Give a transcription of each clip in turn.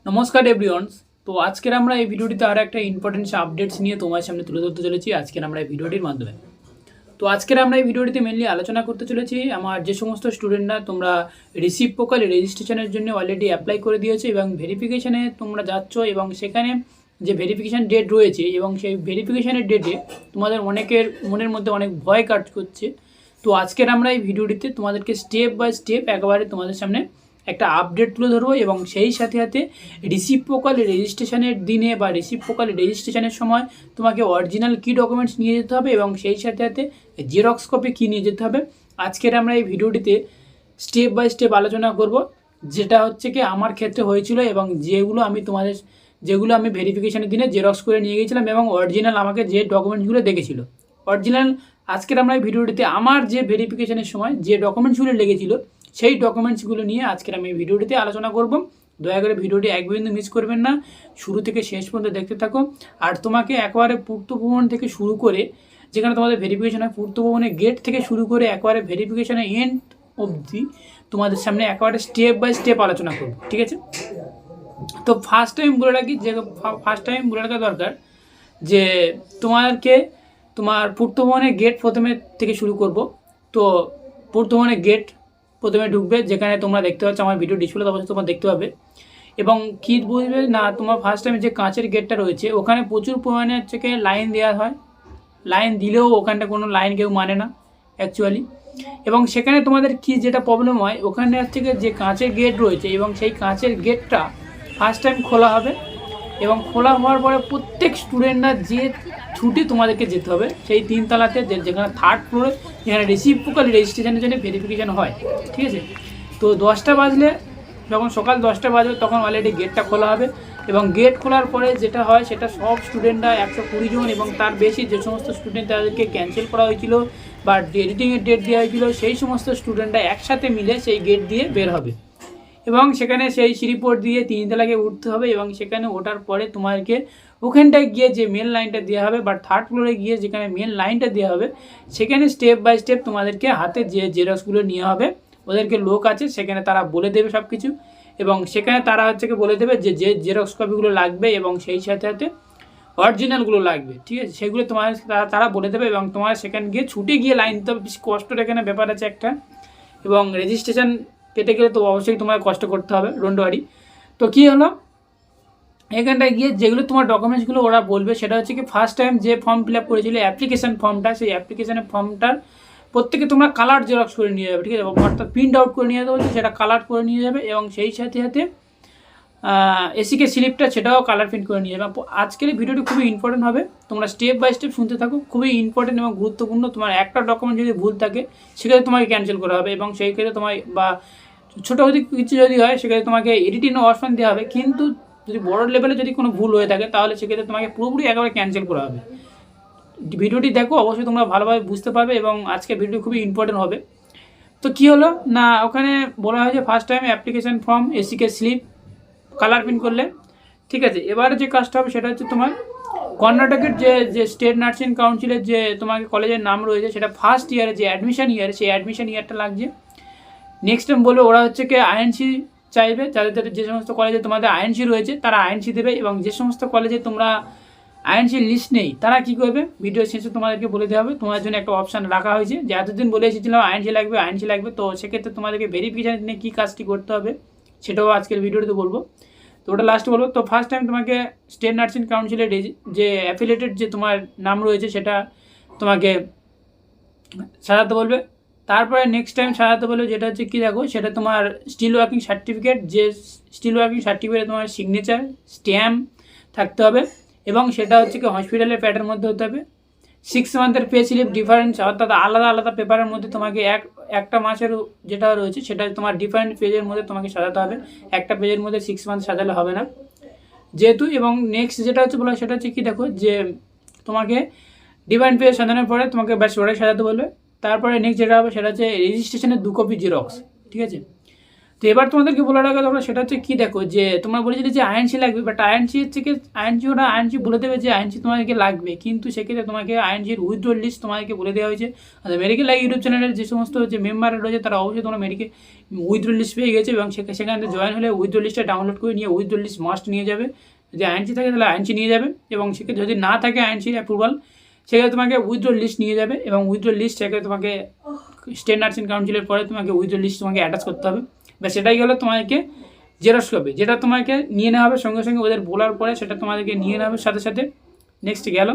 নমস্কার এভরিওয়ানস। তো আজকের আমরা এই ভিডিওটিতে আরও একটা ইম্পর্টেন্ট আপডেটস নিয়ে তোমার সামনে তুলে ধরতে চলেছি আজকের আমরা এই ভিডিওটির মাধ্যমে। তো আজকের আমরা এই ভিডিওটিতে মেনলি আলোচনা করতে চলেছি আমার যে সমস্ত স্টুডেন্টরা তোমরা রিসিপ্রোকাল রেজিস্ট্রেশনের জন্য অলরেডি অ্যাপ্লাই করে দিয়েছো এবং ভেরিফিকেশানে তোমরা যাচ্ছ এবং সেখানে যে ভেরিফিকেশান ডেট রয়েছে এবং সেই ভেরিফিকেশানের ডেটে তোমাদের অনেকের মনের মধ্যে অনেক ভয় কাজ করছে। তো আজকের আমরা এই ভিডিওটিতে তোমাদেরকে স্টেপ বাই স্টেপ একবারে তোমাদের সামনে একটা আপডেট তুলে ধরবো এবং সেই সাথে সাথে রিসিপ্রোকাল রেজিস্ট্রেশনের দিনে বা রিসিপ্রোকাল রেজিস্ট্রেশনের সময় তোমাকে অরিজিনাল কী ডকুমেন্টস নিয়ে যেতে হবে এবং সেই সাথে সাথে জেরক্স কপি কী নিয়ে যেতে হবে আজকের আমরা এই ভিডিওটিতে স্টেপ বাই স্টেপ আলোচনা করব, যেটা হচ্ছে কি আমার ক্ষেত্রে হয়েছিল এবং যেগুলো আমি ভেরিফিকেশনের দিনে জেরক্স করে নিয়ে গিয়েছিলাম এবং অরিজিনাল আমাকে যে ডকুমেন্টসগুলো দেখেছিল অরিজিনাল। আজকের আমরা এই ভিডিওটিতে আমার যে ভেরিফিকেশনের সময় যে ডকুমেন্টসগুলো লেগেছিল সেই ডকুমেন্টসগুলো নিয়ে আজকের আমি ভিডিওটিতে আলোচনা করব। দয়া করে ভিডিওটি এক বিন্দু মিস করবেন না, শুরু থেকে শেষ পর্যন্ত দেখতে থাকো। আর তোমাকে একবারে পূর্ত ভবন থেকে শুরু করে যেখানে তোমাদের ভেরিফিকেশন হয় পূর্ত ভবনের গেট থেকে শুরু করে একবারে ভেরিফিকেশনের এন্ড অবধি তোমাদের সামনে একবারে স্টেপ বাই স্টেপ আলোচনা করব, ঠিক আছে? তো ফার্স্ট টাইম বলে রাখা দরকার যে তোমার পূর্ত ভবনের গেট প্রথমে থেকে শুরু করব। তো পূর্ত ভবনের গেট প্রথমে ঢুকবে, যেখানে তোমরা দেখতে পাচ্ছ আমার ভিডিও ডিসপ্লে অবশ্যই তোমরা দেখতে পাবে এবং কী বুঝবে না, তোমার ফার্স্ট টাইমে যে কাঁচের গেটটা রয়েছে ওখানে প্রচুর পরিমাণে হচ্ছে কি লাইন দেওয়া হয়, লাইন দিলেও ওখানটা কোনো লাইন কেউ মানে না অ্যাকচুয়ালি। এবং সেখানে তোমাদের কি যেটা প্রবলেম হয়, ওখানে হচ্ছে যে কাঁচের গেট রয়েছে এবং সেই কাঁচের গেটটা ফার্স্ট টাইম খোলা হবে এবং খোলা হওয়ার পরে প্রত্যেক স্টুডেন্টরা যে ছুটি তোমাদেরকে যেতে হবে সেই তিনতলাতে, যেখানে থার্ড ফ্লোরে, যেখানে রিসিপ্রোকাল রেজিস্ট্রেশনের জন্য ভেরিফিকেশান হয়, ঠিক আছে? তো 10টা বাজলে, যখন সকাল 10টা বাজবে তখন অলরেডি গেটটা খোলা হবে এবং গেট খোলার পরে যেটা হয় সেটা সব স্টুডেন্টরা 120 জন এবং তার বেশি যে সমস্ত স্টুডেন্ট তাদেরকে ক্যান্সেল করা হয়েছিল বা এডিটিংয়ের ডেট দেওয়া হয়েছিল সেই সমস্ত স্টুডেন্টরা একসাথে মিলে সেই গেট দিয়ে বের হবে এবং সেখানে সেই সিঁড়িপোর্ট দিয়ে 3তলাকে উঠতে হবে এবং সেখানে ওঠার পরে তোমাদেরকে ওখানটায় গিয়ে যে মেন লাইনটা দেওয়া হবে বা থার্ড ফ্লোরে গিয়ে যেখানে মেন লাইনটা দেওয়া হবে সেখানে স্টেপ বাই স্টেপ তোমাদেরকে হাতে যে জেরক্সগুলো নিয়ে হবে। ওদেরকে লোক আছে সেখানে, তারা বলে দেবে সব কিছু এবং সেখানে তারা হচ্ছে বলে দেবে যে যে জেরক্স কপিগুলো লাগবে এবং সেই সাথে সাথে অরিজিনালগুলো লাগবে, ঠিক আছে? সেগুলো তারা বলে দেবে এবং তোমার সেখানে গিয়ে ছুটে গিয়ে লাইন দিতে হবে। বেশি কষ্টের এখানে ব্যাপার আছে একটা, এবং রেজিস্ট্রেশন পেতে গেলে তো অবশ্যই তোমার কষ্ট করতে হবে, ডোন্ট ওয়ারি। তো কী হলো, এখানটায় গিয়ে যেগুলো তোমার ডকুমেন্টসগুলো ওরা বলবে সেটা হচ্ছে কি ফার্স্ট টাইম যে ফর্ম ফিল আপ করেছিলে অ্যাপ্লিকেশান ফর্মটা, সেই অ্যাপ্লিকেশানের ফর্মটার প্রত্যেকে তোমরা কালার জেরক্স করে নিয়ে যাবে, ঠিক আছে? অর্থাৎ প্রিন্ট আউট করে নিয়ে যেতে বলছে, সেটা কালার করে নিয়ে যাবে এবং সেই সাথে সাথে এসিকে স্লিপটা সেটাও কালার প্রিন্ট করে নিয়ে যাবে। আজকের এই ভিডিওটি খুবই ইম্পর্টেন্ট হবে, তোমরা স্টেপ বাই স্টেপ শুনতে থাকো, খুবই ইম্পর্টেন্ট এবং গুরুত্বপূর্ণ। তোমার একটা ডকুমেন্ট যদি ভুল থাকে সেক্ষেত্রে তোমাকে ক্যান্সেল করা হবে এবং সেই ক্ষেত্রে তোমায় বা ছোটো কিছু যদি হয় সেক্ষেত্রে তোমাকে এডিটিং অপশন দেওয়া হবে, কিন্তু যদি বড় লেভেলে যদি কোনো ভুল হয়ে থাকে তাহলে সেক্ষেত্রে তোমাকে পুরোপুরি একেবারে ক্যান্সেল করা হবে। ভিডিওটি দেখো, অবশ্যই তোমরা ভালোভাবে বুঝতে পারবে এবং আজকে ভিডিও খুবই ইম্পর্টেন্ট হবে। তো কী হলো না, ওখানে বলা হয়েছে ফার্স্ট টাইম অ্যাপ্লিকেশান ফর্ম, এসিকে স্লিপ, কালার প্রিন্ট করলে, ঠিক আছে? এবারে যে কাজটা হবে সেটা হচ্ছে তোমার কর্ণাটকের যে স্টেট নার্সিং কাউন্সিলের যে তোমাকে কলেজের নাম রয়েছে সেটা ফার্স্ট ইয়ারে যে অ্যাডমিশন ইয়ার, সেই অ্যাডমিশন ইয়ারটা লাগছে। নেক্সট টাইম বলবে ওরা হচ্ছে কি আইএনসি চাইবে, যাদের যে সমস্ত কলেজে তোমাদের আইএনসি রয়েছে তারা আইএনসি দেবে এবং যে সমস্ত কলেজে তোমরা আইএনসির লিস্ট নেই তারা কী করবে, ভিডিও শেষে তোমাদেরকে বলে দেওয়া হবে। তোমাদের জন্য একটা অপশান রাখা হয়েছে যে এতদিন বলে এসেছিলাম আইএনসি লাগবে, তো সেক্ষেত্রে তোমাদেরকে ভেরিফিকেশান নিয়ে কী কাজটি করতে হবে সেটাও আজকের ভিডিওতে বলবো। তো ওটা লাস্টে বলবো। তো ফার্স্ট টাইম তোমাকে স্টেট নার্সিং কাউন্সিলের যে অ্যাফিলিয়েটেড যে তোমার নাম রয়েছে সেটা তোমাকে সাজাতে বলবে। তারপরে নেক্সট টাইম সাজাতে বলবে যেটা হচ্ছে কি, দেখো সেটা তোমার স্টিল ওয়ার্কিং সার্টিফিকেট, যে স্টিল ওয়ার্কিং সার্টিফিকেটে তোমার সিগনেচার স্ট্যাম্প থাকতে হবে এবং সেটা হচ্ছে কি হসপিটালের প্যাডের মধ্যে হতে হবে। 6 মান্থের পে স্লিপ ডিফারেন্স, অর্থাৎ আলাদা আলাদা পেপারের মধ্যে তোমাকে একটা মাসের যেটা রয়েছে সেটা তোমার ডিফারেন্ট পেজের মধ্যে তোমাকে সাজাতে হবে, একটা পেজের মধ্যে 6 মান্থ সাজালে হবে না যেহেতু। এবং নেক্সট যেটা হচ্ছে বলা সেটা হচ্ছে কি, দেখো যে তোমাকে ডিফারেন্ট পেজ সাজানোর পরে তোমাকে ব্যাস ওটাই সাজাতে বলবে। তারপরে নেক্সট যেটা হবে সেটা হচ্ছে রেজিস্ট্রেশনের 2 কপি জেরক্স, ঠিক আছে? তো এবার তোমাদেরকে বলে রাখা তোমরা সেটা হচ্ছে কী দেখো, যে তোমরা বলেছিলে যে আইএনসি লাগবে, বাট আইএনসি হচ্ছে কি আইএনসি বলে দেবে যে আইএনসি তোমাদেরকে লাগবে, কিন্তু সেক্ষেত্রে তোমাকে আইএনসির উইথড্রল লিস্ট তোমাদেরকে বলে দেওয়া হয়েছে। আর মেডিকেল লাইভ ইউটিউব চ্যানেলের যে সমস্ত যে মেম্বাররা রয়েছে তারা অবশ্যই তোমরা মেডিকেল উইথড্রল লিস্ট পেয়ে গেছে, এবং সেখানে জয়েন হলে উইথড্রল লিস্টটা ডাউনলোড করে নিয়ে উইথড্রল লিস্ট মাস্ট নিয়ে যাবে। যদি আইএনসি থাকে তাহলে আইএনসি নিয়ে যাবে, এবং সেক্ষেত্রে যদি না থাকে আইএনসির অ্যাপ্রুভাল সেক্ষেত্রে তোমাকে উইথড্রল লিস্ট নিয়ে যাবে, এবং উইথড্রল লিস্ট সেক্ষেত্রে তোমাকে স্টেট নার্সিং কাউন্সিলের পরে তোমাকে উইথড্রল লিস্ট তোমাকে অ্যাটাচ করতে হবে। বা সেটাই হলো তোমাকে জেরক্স কপি, যেটা তোমাকে নিয়ে নেওয়া হবে সঙ্গে সঙ্গে, ওদের বলার পরে সেটা তোমাদেরকে নিয়ে নেওয়া হবে সাথে সাথে। নেক্সট গেল,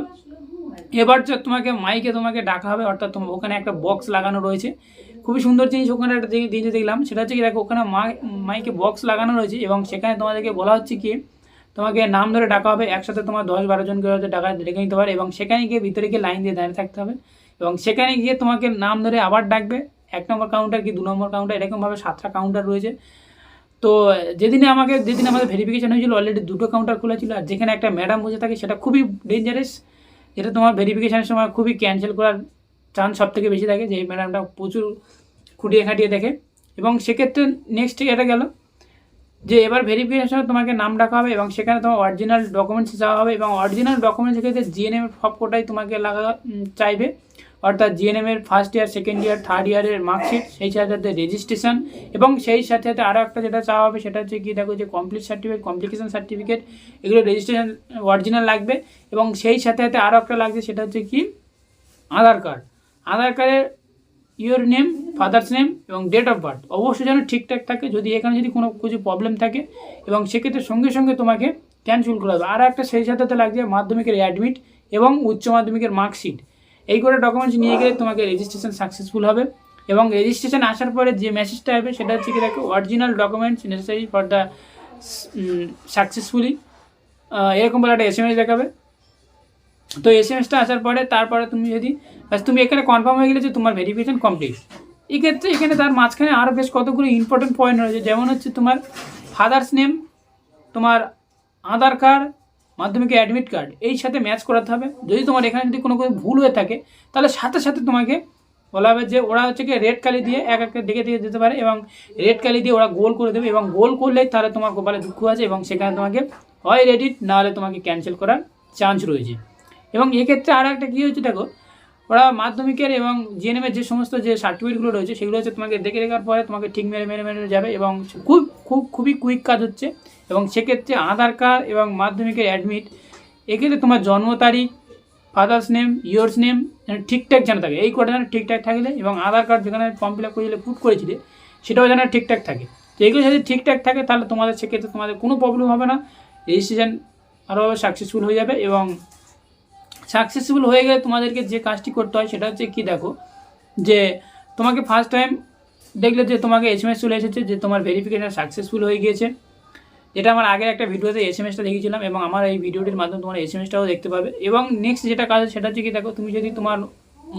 এবার যে তোমাকে মাইকে তোমাকে ডাকা হবে, অর্থাৎ তোমার ওখানে একটা বক্স লাগানো রয়েছে, খুবই সুন্দর জিনিস ওখানে একটা জিনিস দেখলাম, সেটা হচ্ছে কি দেখো ওখানে মাইকে বক্স লাগানো রয়েছে, এবং সেখানে তোমাদেরকে বলা হচ্ছে কি তোমাকে নাম ধরে ডাকা হবে, একসাথে তোমার 10-12 জনকে হয়তো ডাকা ডেকে নিতে পারে, এবং সেখানে গিয়ে ভিতরে গিয়ে লাইন দিয়ে দাঁড়িয়ে থাকতে হবে, এবং সেখানে গিয়ে তোমাকে নাম ধরে আবার ডাকবে। 1 নম্বর কাউন্টার কি 2 নম্বর কাউন্টার, এরকমভাবে 7টা কাউন্টার রয়েছে। তো যেদিন আমাদের ভেরিফিকেশান হয়েছিল অলরেডি 2টো কাউন্টার খোলা ছিল, আর যেখানে একটা ম্যাডাম বসে থাকে সেটা খুবই ডেঞ্জারাস, যেটা তোমার ভেরিফিকেশানের সময় খুবই ক্যান্সেল করার চান্স সব থেকে বেশি থাকে, যে এই ম্যাডামটা প্রচুর খুঁটিয়ে খাটিয়ে দেখে। এবং সেক্ষেত্রে নেক্সট এটা গেল যে এবার ভেরিফিকেশানে তোমাকে নাম ডাকা হবে, এবং সেখানে তোমার অরিজিনাল ডকুমেন্টস চাওয়া হবে, এবং অরিজিনাল ডকুমেন্টস ক্ষেত্রে জিএনএমের সব কোটাই তোমাকে চাইবে, অর্থাৎ জিএনএমের first year, second year, third ইয়ারের মার্কশিট, সেই সাথে সাথে রেজিস্ট্রেশন, এবং সেই সাথে সাথে আরও একটা যেটা চাওয়া হবে সেটা হচ্ছে কি দেখো যে কমপ্লিট সার্টিফিকেট, কমপ্লিকেশন সার্টিফিকেট, এগুলো রেজিস্ট্রেশন অরিজিনাল লাগবে, এবং সেই সাথে সাথে আরও একটা লাগছে সেটা হচ্ছে কি আধার কার্ড। আধার কার্ডের ইয়োর নেম, ফাদার্স নেম এবং ডেট অফ বার্থ অবশ্যই যেন ঠিকঠাক থাকে, যদি এখানে যদি কোনো কিছু প্রবলেম থাকে, এবং সেক্ষেত্রে সঙ্গে সঙ্গে তোমাকে ক্যান্সেল করা হবে। আর একটা সেই সাথে লাগছে মাধ্যমিকের অ্যাডমিট এবং উচ্চ মাধ্যমিকের মার্কশিট, এই করে ডকুমেন্টস নিয়ে গেলে তোমাকে রেজিস্ট্রেশন সাকসেসফুল হবে। এবং রেজিস্ট্রেশন আসার পরে যে মেসেজটা হবে সেটা হচ্ছে কি দেখো original documents necessary for the successfully, এরকম বলে একটা SMS দেখাবে। তো SMS টা আসার পরে তারপরে তুমি এখানে কনফার্ম হয়ে গেলে যে তোমার ভেরিফিকেশন কমপ্লিট। এক্ষেত্রে এখানে তার মাঝখানে আরও বেশ কতগুলো ইম্পর্টেন্ট পয়েন্ট রয়েছে, যেমন হচ্ছে তোমার ফাদার্স নেম, তোমার আধার কার্ড, মাধ্যমিকের অ্যাডমিট কার্ড এই সাথে ম্যাচ করাতে হবে। যদি তোমার এখানে যদি কোনো ভুল হয়ে থাকে তাহলে সাথে সাথে তোমাকে বলা হবে যে ওরা হচ্ছে কি রেড কালি দিয়ে এক একটা দেখে যেতে পারে, এবং রেড কালি দিয়ে ওরা গোল করে দেবে, এবং গোল করলেই তাহলে তোমার কপালে দুঃখ আছে, এবং সেখানে তোমাকে হয় রেডিট না হলে তোমাকে ক্যান্সেল করার চান্স রয়েছে। এবং এক্ষেত্রে আরও একটা কী হচ্ছে দেখো, ওরা মাধ্যমিকের এবং জিএনএমের যে সমস্ত যে সার্টিফিকেটগুলো রয়েছে সেগুলো হচ্ছে তোমাকে দেখে দেখার পরে তোমাকে ঠিক মেরে যাবে, এবং খুবই কুইক কাজ হচ্ছে। এবং সেক্ষেত্রে আধার কার্ড এবং মাধ্যমিকের অ্যাডমিট, এক্ষেত্রে তোমার জন্ম তারিখ, ফাদার্স নেম, ইয়োর্স নেম ঠিকঠাক যেন থাকে, এই কটা যেন ঠিকঠাক থাকলে, এবং আধার কার্ড যেখানে ফর্ম ফিল আপ করেছিলে পুট করেছিলে সেটাও যেন ঠিকঠাক থাকে। তো এগুলো যদি ঠিকঠাক থাকে তাহলে তোমাদের সেক্ষেত্রে তোমাদের কোনো প্রবলেম হবে না, রেজিস্ট্রেশন আরও সাকসেসফুল হয়ে যাবে। এবং সাকসেসফুল হয়ে গেলে তোমাদেরকে যে কাজটি করতে হয় সেটা হচ্ছে কি দেখো, যে তোমাকে ফার্স্ট টাইম দেখলে যে তোমাকে SMS চলে এসেছে যে তোমার ভেরিফিকেশন সাকসেসফুল হয়ে গিয়েছে, যেটা আমার আগের একটা ভিডিওতে SMS-টা দেখিয়েছিলাম, এবং আমার এই ভিডিওটির মাধ্যমে তোমার SMS-টাও দেখতে পাবে। এবং নেক্সট যেটা কাজ সেটা হচ্ছে কি দেখো, তুমি যদি তোমার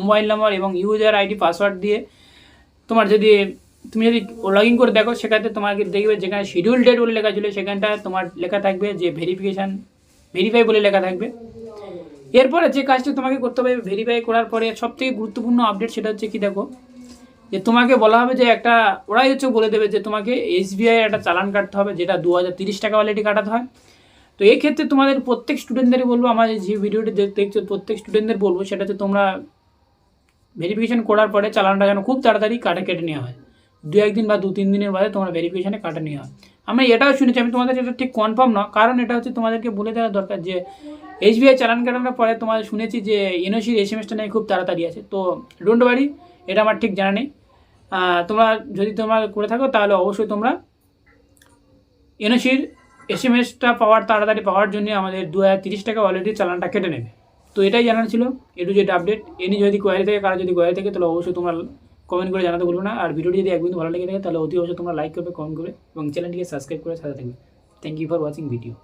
মোবাইল নাম্বার এবং ইউজার ID পাসওয়ার্ড দিয়ে তুমি যদি লগ ইন করে দেখো, সেখানে তোমাকে দেখবে যেখানে শিডিউল ডেট বলে লেখা ছিল সেখানটা তোমার লেখা থাকবে যে ভেরিফাই বলে লেখা থাকবে। এরপরে যে কাজটা তোমাকে করতে হবে ভেরিফাই করার পরে সবথেকে গুরুত্বপূর্ণ আপডেট সেটা হচ্ছে কি দেখো, যে তোমাকে বলা হবে যে ওরাই হচ্ছে বলে দেবে যে তোমাকে SBI একটা চালান কাটতে হবে, যেটা 2030 টাকা অলরেডি কাটাতে হয়। তো এই ক্ষেত্রে তোমাদের প্রত্যেক স্টুডেন্টদেরই বলবো, আমার যে ভিডিওটি দেখছো প্রত্যেক স্টুডেন্টদের বলবো সেটা হচ্ছে তোমরা ভেরিফিকেশন করার পরে চালানটা যেন খুব তাড়াতাড়ি কেটে নেওয়া হয়, 2-1 দিন বা 2-3 দিনের বাদে তোমার ভেরিফিকেশানে কাটা নেওয়া হয়। আমি এটাও শুনেছি, আমি তোমাদের এটা ঠিক কনফার্ম না, কারণ এটা হচ্ছে তোমাদেরকে বলে দেওয়া দরকার যে SBI চালান কাটানোর পরে তোমাদের শুনেছি যে NOC-র SMS-টা নেই খুব তাড়াতাড়ি আছে। তো ডোন্ট ওয়ারি, এটা আমার ঠিক জানা নেই। যদি তোমরা করে থাকো তাহলে অবশ্যই তোমরা NOC-র SMS-টা তাড়াতাড়ি পাওয়ার জন্য আমাদের 2030 টাকা অলরেডি চালানটা কেটে নেবে। তো এটাই জানার ছিল A to Z update. Any যদি কোয়ারি থাকে, কারো যদি কোয়ারি থাকে তাহলে অবশ্যই তোমরা কমেন্ট করে জানাতে ভুলবে না। আর ভিডিওটি যদি এক বিন্দু ভালো লেগে থাকে তাহলে অতি অবশ্যই তোমরা লাইক করবে, কমেন্ট করবে এবং চ্যানেলটিকে সাবস্ক্রাইব করে সাথে থাকবে। Thank you for watching video.